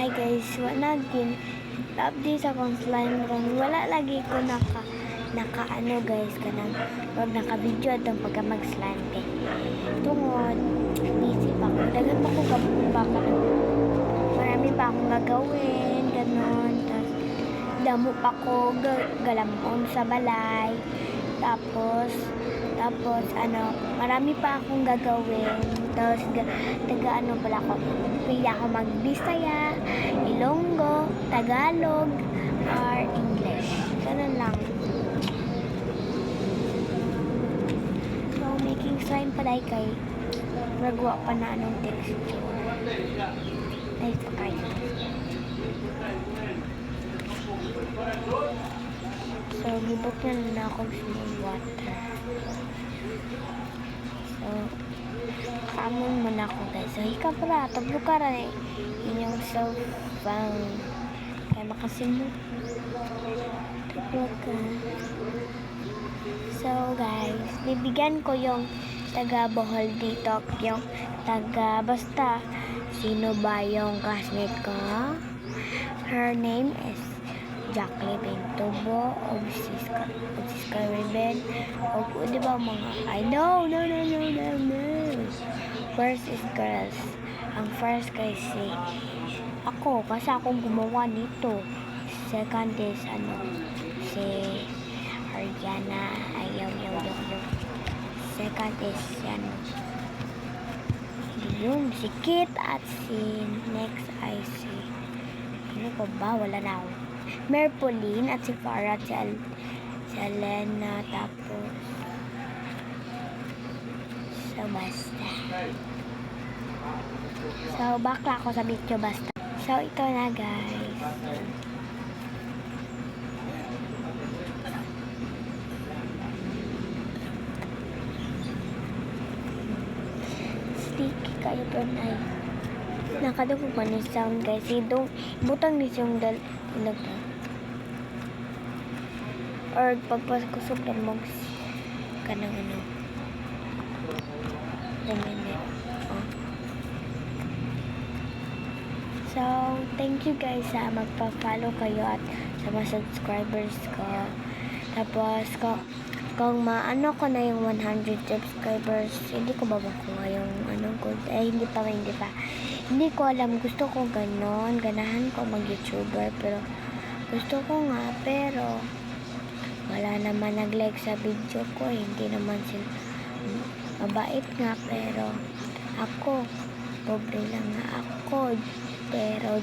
Hi guys, wala gin update sa akong slime ron. Wala lagi ko naka ano guys kanang wag naka-video atong pagka mag-slime kay tungod busy pa ko. Dagan pa ko kabaka. Marami pa akong gagawin, ganon. Tapos damo pa ko galamon sa balay. Tapos ano, marami pa akong gagawin. Tapos taga ano pala ako. Pili ako mag-Bisaya, Ilonggo, Tagalog, or English. Ganun lang. So, making slime pala kay nagawa pa na anong texture. Nice pa kayo. So, gibok na akong small water. So, kamon mo na ako guys. So, hika para. Tablo ka rin. Inyong self-bang. Kaya makasimot. Tablo ka. So, guys. Bibigyan ko yung taga Bohol dito. Yung taga basta. Sino ba yung classmate ko? Her name is Jacqueline Pintubo of Siska Ribbon of di ba mga no first is girls ang first kasi ako kasi akong gumawa nito. Second is ano si Ariana ayaw second is ano yun si Kit at si next ay si ano pa ba wala na ako Merpolin at si Farah at si Alena tapos so basta so bakla ako sa video basta so ito na guys sticky kayo to na nakadugog pa ni sound guys idong butang ni yung or pagpaskusog na mo kanang ano 1 minute so thank you guys sa magpa-follow kayo at sa mga subscribers ko tapos kung maano ko na yung 100 subscribers hindi ko ba makuha yung anong gold hindi pa hindi ko alam gusto ko ganahan ko mag YouTuber pero gusto ko nga pero wala naman nag-like sa video ko hindi naman sila mabait nga pero ako pobre lang nga ako pero